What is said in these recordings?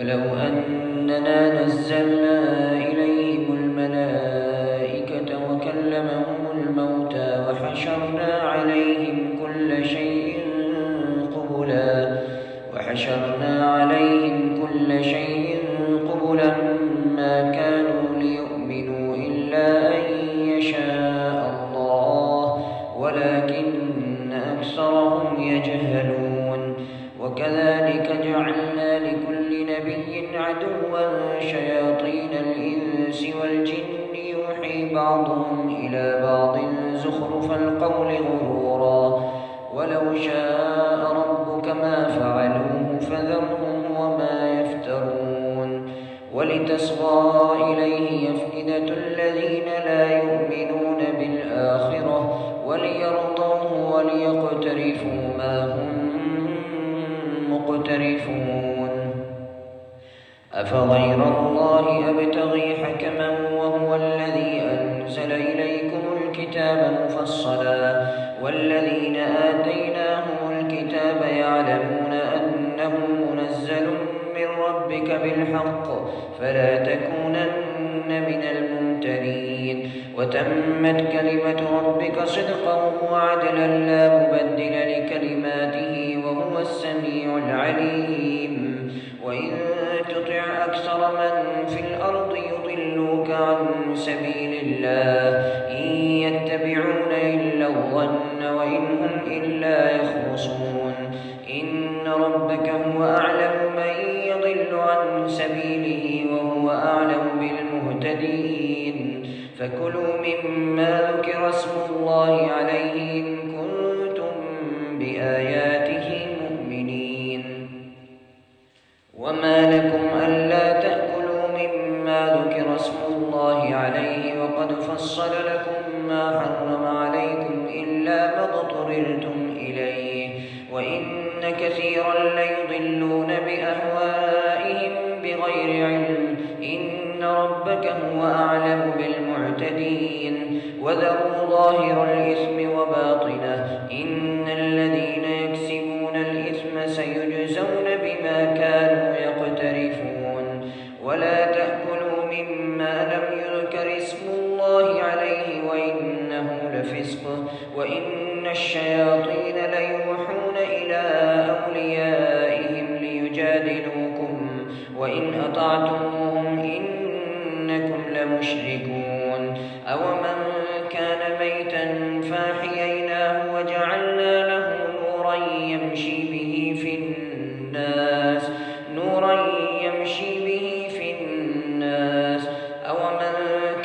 ولو أننا نزلنا إليهم الملائكة وكلمهم الموتى وحشرنا عليهم كل شيء قبلا ما كانوا ليؤمنوا إلا أن يشاء الله ولكن أكثرهم يجهلون. وكذلك جعلنا لكل نبي عدوا شياطين الإنس والجن يوحي بعضهم إلى بعض زخرف القول غرورا ولو شاء ربك ما فعلوه فذرهم وما يفترون. ولتصغى إليه أفئدة الذين لا يؤمنون بالآخرة وليرضوه وليقترفوا ما هم مقترفون. أفغير الله أبتغي حكما وهو الذي أنزل إليكم الكتاب مفصلا والذين آتيناهم الكتاب يعلمون أنه منزل من ربك بالحق فلا تكونن من الممترين. وتمت كلمة ربك صدقا وعدلا لا مبدل لكلماته وهو السميع العليم. وإن تطع أكثر من في الأرض يضلوك عن سبيل الله إن يتبعون إلا الظن وإن هم إلا يخرصون. إن ربك هو أعلم من يضل عن سبيله وهو أعلم بالمهتدين. فكلوا مما ذكر اسم الله عليه إن كنتم بآياته مؤمنين. وما لكم ألا تأكلوا مما ذكر اسم الله عليه وقد فصل لكم ما حرم عليكم إلا ما اضطررتم إليه وإن كثيرا ليضلون بأهوائهم بغير علم. إن ربك هو أعلم بالمعتدين. وذروا ظاهر الإثم وباطنه إن الذين يكسبون الإثم سيجزون بما كانوا يقترفون. ولا تأكلوا مما لم يذكر اسم الله عليه وإنه لفسق وإن الشياطين ليوحون إلى أوليائهم ليجادلوكم وإن أطعتموهم إنكم لمشركون. أومن كان ميتا فأحييناه وجعلنا له نورا يمشي به في الناس أومن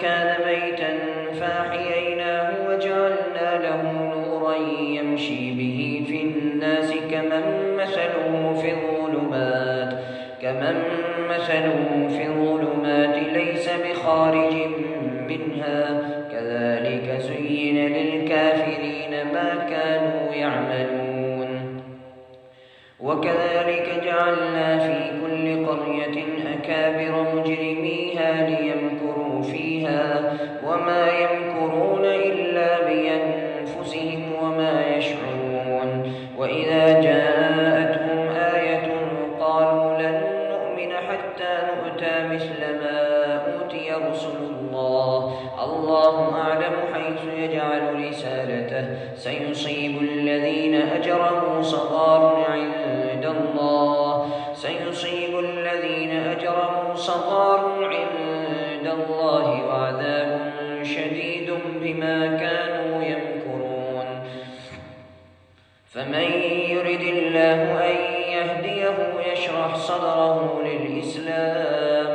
كان ميتا فأحييناه وجعلنا له نورا يمشي به في الناس كمن مثله في الظلمات ليس بخارج منها كذلك زين للكافرين ما كانوا يعملون. وكذلك جعلنا في كل قرية أكابر مجرميها ليمكروا فيها وما يمكرون إلا بأنفسهم وما يشعرون. وإذا جاءتهم آية قالوا لن نؤمن حتى نؤتى مثل ما أوتي رسل الله أعلم حيث يجعل رسالته سيصيب الذين أجرموا صغار عند الله وعذاب شديد بما كانوا يمكرون. فمن يرد الله أن يهديه يشرح صدره للإسلام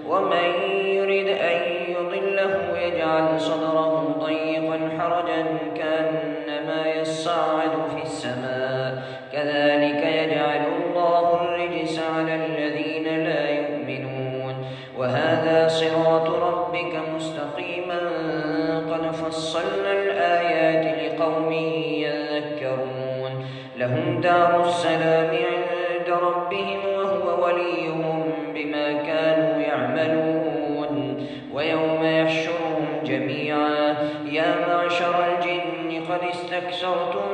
ومن يرد أن يضله يجعل صدره ضيقا حرجا كأنما يصعد في السماء كذلك يجعل الله الرجس على الذين لا يؤمنون. وهذا صراط ربك مستقيما قد فصلنا الآيات لقوم يذكرون. لهم دار السلام عند ربهم وهو وليهم بما كانوا يعملون. ويوم يحشرهم جميعا يا معشر الجن قد استكثرتم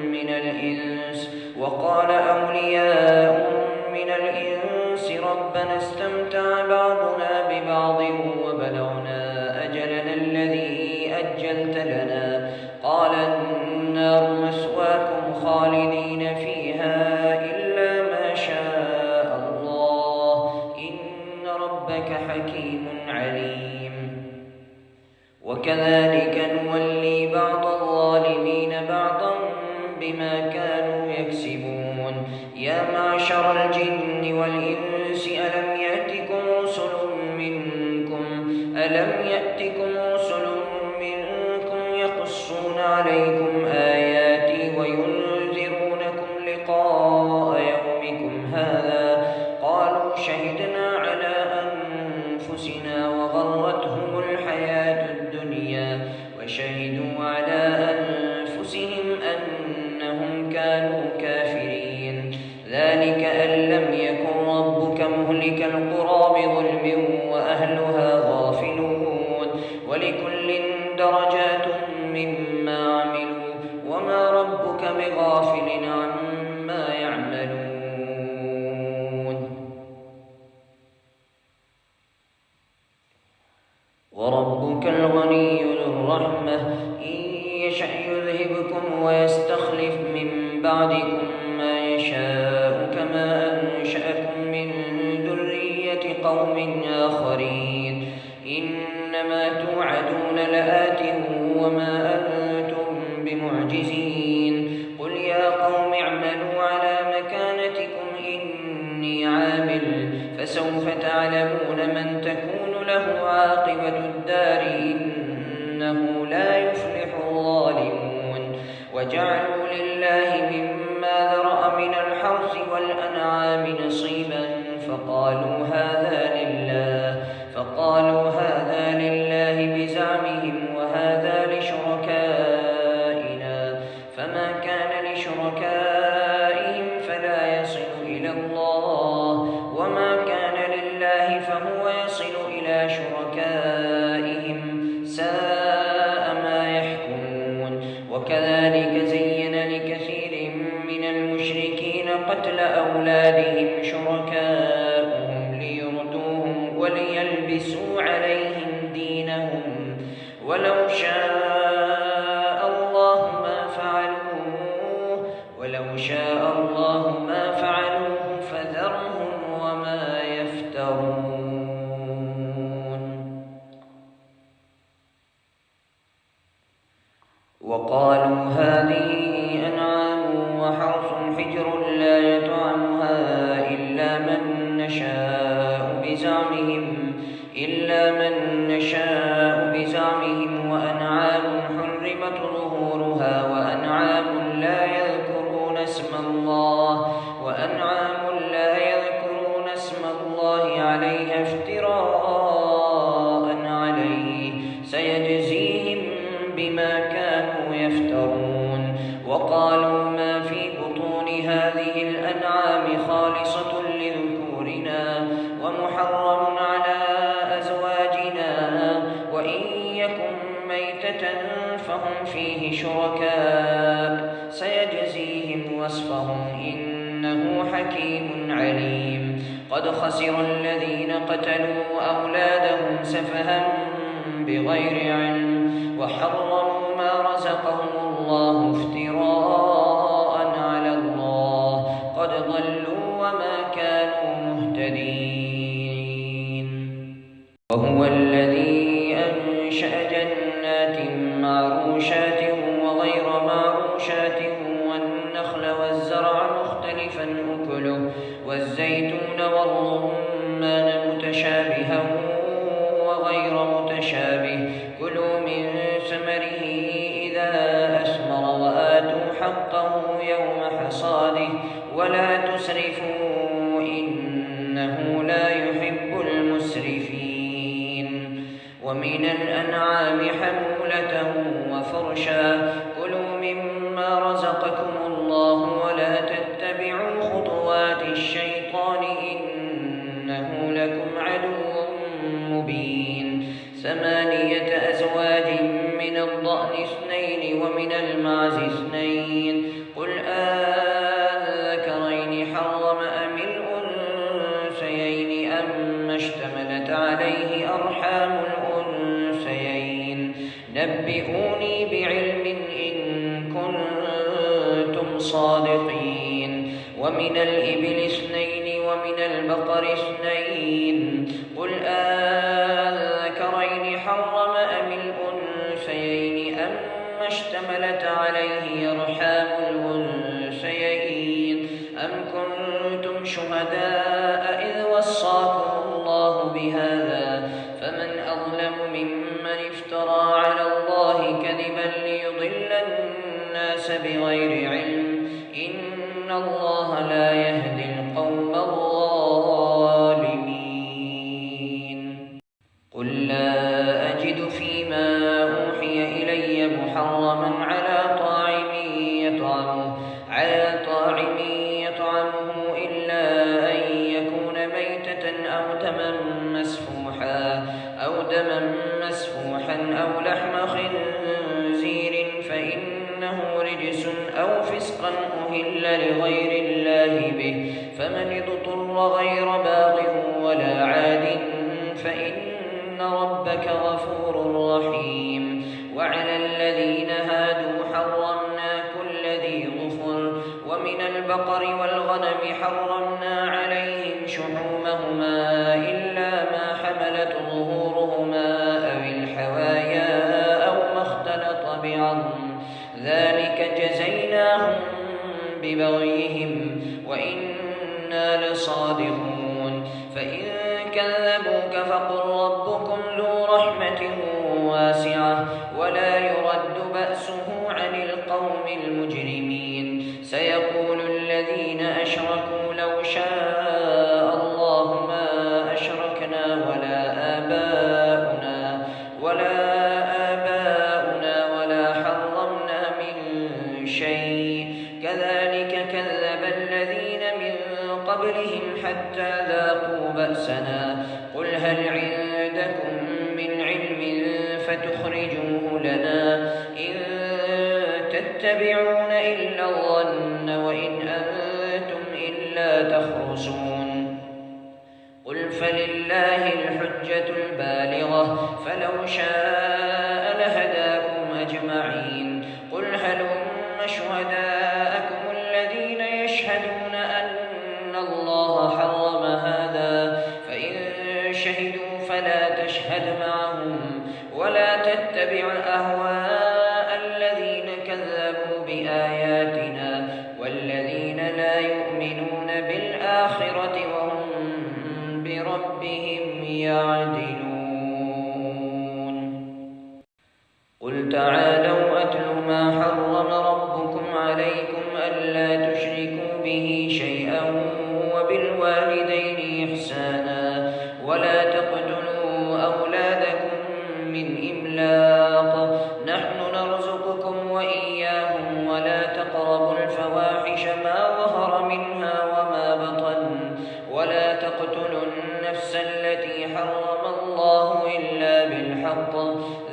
من الإنس وقال أولياؤهم من الإنس الإنس ربنا استمتع بعضنا ببعض وبلغنا أجلنا الذي أجلت لنا قال النار مثواكم خالدين فيها إلا ما شاء الله إن ربك حكيم عليم. وكذلك نولي بعض الظالمين بعضا بما كانوا يكسبون. يا معشر الجن والإنس ألم يأتكم رسل منكم يقصون عليكم آياتي وينذرونكم لقاء يومكم هذا قالوا شهدنا على أنفسنا وغرتهم الحياة الدنيا وشهدوا على أنفسهم أنهم كانوا كافرين. ذلك أن لم يكن ربك مهلك القرى بظلم وأهلها غافلون ولكل درجات مما عملوا وما ربك بغافل عما يعملون. وربك الغني ذو الرحمة إن يشأ يذهبكم ويستخلف من بعدكم ما يشاء كما أنشأكم من ذرية قوم آخرين. إنما توعدون لآت وما أنتم بمعجزين. قل يا قوم اعملوا على مكانتكم إني عامل فسوف تعلمون من تكون له عاقبة الدار إنه لا يفلح الظالمون. وجعلوا لله مما ذرأ من الحرث والأنعام نصيبا فقالوا هذا لله بزعمهم وهذا لشركائنا فما كان لشركائهم فلا يصل إلى الله وما كان لله فهو يصل إلى شركائهم ساء ما يحكمون. وكذلك زين لكثير من المشركين قتل أولادهم شركاؤهم ليردوهم وليلبسوا عليهم دينهم ولو شاء الله ما فعلوه فذرهم وما يفترون. وقالوا هذه أنعام وحرث حجر لا يطعمها إلا من نشاء بزعمهم وأنعام حرمت ظهورها وأنعام لا يذكرون اسم الله عليها افتراء عليه سيجزيهم بما كانوا يفترون. وقالوا ما في بطون هذه الأنعام خالصة لذكورنا ومحرم على أزواجنا وإن يكن ميتة فهم فيه شركاء سيجزيهم وصفهم إنه حكيم عليم. قد خسر الذين قتلوا أولادهم سفها بغير علم وحرموا ما رزقهم الله افتراء على الله قد ضلوا وما كانوا مهتدين. وهو الذي أنشأ جنات معروشات وغير معروشات والنخل والزرع مختلفا أكله والزيتون والرمان متشابها وغير متشابه كلوا من ثمره إذا أثمر وآتوا حقه يوم حصاده ولا تسرفوا إنه لا يحب المسرفين. ومن الأنعام حمولة وفرشا كلوا مما رزقكم الله ولا تتبعوا خطوات الشيطان إنه لكم عدو مبين. 8 أزواج من الضأن 2 ومن المعز 2 قل آذكرين حرم أم الأنثيين اشتملت عليه أرحام الأنثيين نبئوني بعلم إن كنتم صادقين ومن الإبل 2 ومن البقر 2 قل أذكرين حرم أم الأنثيين أما اشتملت عليه أرحام الأنثيين أم كنتم شهداء إذ وصاكم الله بهذا فمن أظلم ممن افترى على الله كذبا ليضل الناس بغير علم إن الله لا يهدي القوم الظالمين قل لا أجد فيما أوحي إلي محرما على طاعم يطعمه إلا أن يكون ميتة أو دما مسفوحا أو لحم خنزير فإنه رجس أو فسقا أهل لغير الله به فمن اضطر غير باغ ولا عاد فإن ربك غفور رحيم وعلى الذين هادوا حرمنا كل ذي ظفر ومن البقر والغنم حرمنا عليهم شحومهما إلا ما حملت ظهورهما أو الحوايا أو ما اختلط بعظم ذلك جزيناهم ببغيهم وإنا لصادقون فإن كذبوك فقل ربكم ذو رحمة واسعة ولا يرد بأسه عن القوم المجرمين سيقول الذين أشركوا لو شاء الله ما أشركنا ولا آباؤنا حرمنا من شيء كذلك كذب الذين من قبلهم حتى ذاقوا بأسنا قل هل عندكم من علم فتخرجوه لنا إن تتبعون إلا الظن وإن أنتم إلا تخرصون قل فلله الحجة البالغة فلو شاء لهداكم أجمعين قل هلم شهداءكم الذين يشهدون أن الله حرم هذا فإن شهدوا فلا تشهد معهم ولا تتبع أهواء الذين كذبوا بآياتنا والذين لا يؤمنون بالآخرة وهم بربهم يعدلون قل تعالوا أتل ما حرم ربكم عليكم ألا تشركوا به شيئا وبالوالدين إحسانا ولا تقتلوا أولادكم من إملاق نحن نرزقكم وإياهم ولا تقربوا الفواحش ما ظهر منها وما بطن ولا تقتلوا النفس التي حرم الله إلا بالحق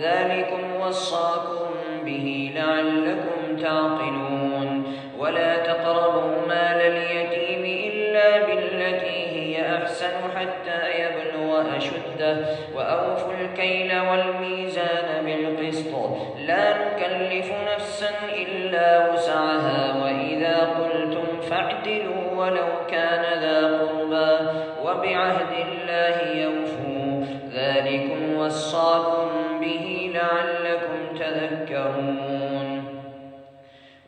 ذلكم وصاكم به لعلكم تعقلون ولا تقربوا مال اليتيم إلا بالتي هي أحسن حتى يبلغ أشده وأوفوا الكيل والميزان بالقسط لا نكلف نفسا إلا وسعها وإذا قلتم فاعدلوا ولو كان ذا قربى وبعهد الله يوفوا ذلكم وصاكم به لعلكم تذكرون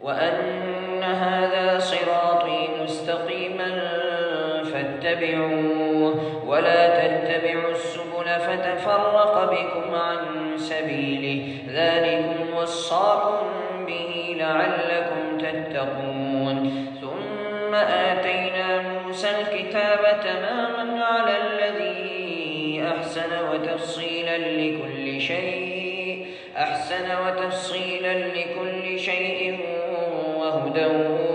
وأن هذا صراطي مستقيما فاتبعوه ولا تتبعوا السبل فتفرق بكم عن سبيله ذلكم وصاكم به لعلكم تتقون ثم آتينا موسى الكتاب تماما على الذي أحسن وتفصيلا لكل شيء وهدى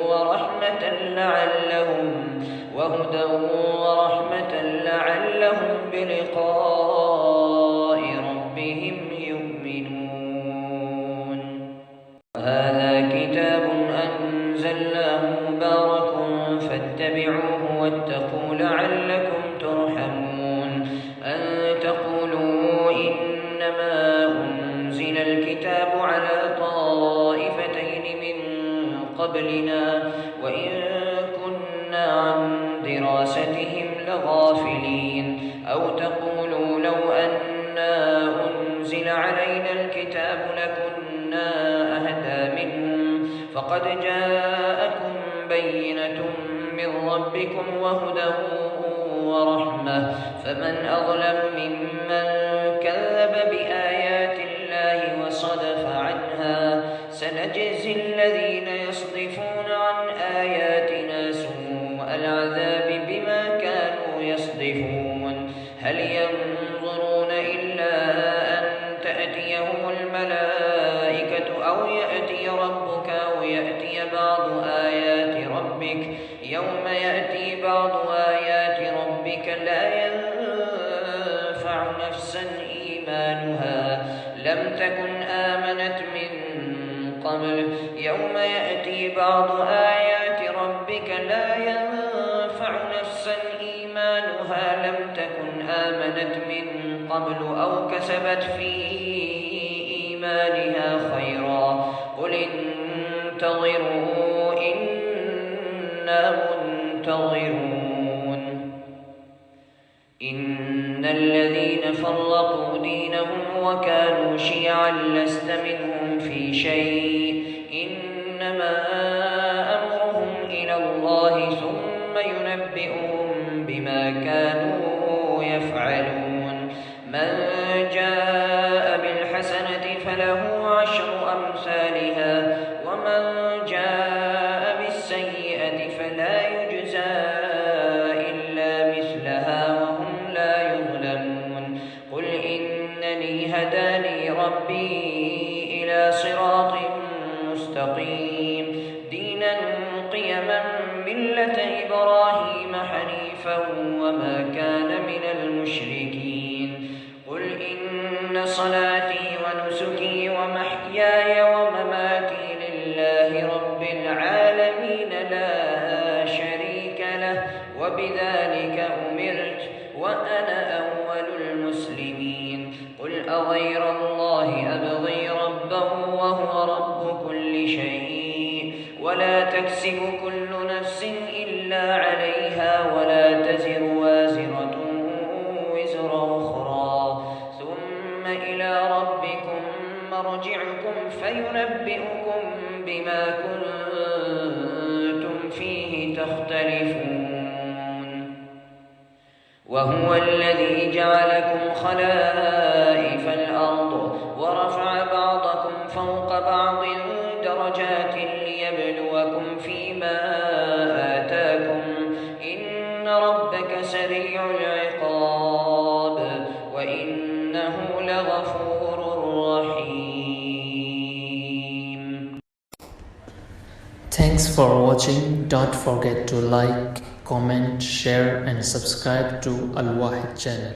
ورحمة لعلهم بلقاء ربهم يؤمنون وهذا كتاب أنزلناه مبارك فاتبعوه واتقوا لعلكم ترحمون لغافلين أو تقولوا لو أنا أنزل علينا الكتاب لكنا أهدى منهم فقد جاءكم بينة من ربكم وهدى ورحمة فمن أظلم ممن كذب بآيات الله وصدف عنها سنجزي الذين يصدفون عن آياتنا سوء العذاب بما كانوا يصدفون هل ينظرون إلا أن تأتيهم الملائكة أو يأتي ربك أو يأتي بعض آيات ربك يوم يأتي بعض آيات ربك لا ينفع نفسا إيمانها لم تكن آمنت من قبل يوم يأتي بعض آيات ربك لا ينفع نفسا إيمانها لم تكن آمنت من قبل أو كسبت في إيمانها خيرا قل انتظروا إنا منتظرون إن الذين فرقوا دينهم وكانوا شيعا لست منهم في شيء إنما أمرهم إلى الله ثم ينبئهم بما كانوا يفعلون من جاء بالحسنة فله عشر أمثالها ومن جاء بالسيئة فلا يجزى إلا مثلها وهم لا يظلمون قل إنني هداني ربي إلى صراط مستقيم دينا قيما ملة إبراهيم حنيفا وما كان من المشركين قل إن صلاتي ونسكي ومحياي ومماتي لله رب العالمين لا شريك له وبذلك أمرت وأنا أول المسلمين قل أغير الله أبغي ربا وهو رب كل شيء ولا تكسب كل نفس إلا عليها ولا تزر وازرة وزر أخرى ثم إلى ربكم مرجعكم فينبئكم بما كنتم فيه تختلفون وهو الذي جعلكم خلائف الأرض ورفع بعضكم فوق بعض درجات ليبلوكم فيما آتاكم إن ربك سريع العقاب وإنه لغفور رحيم. Thanks for watching. Don't forget to like, comment, share and subscribe to Al Wahid channel.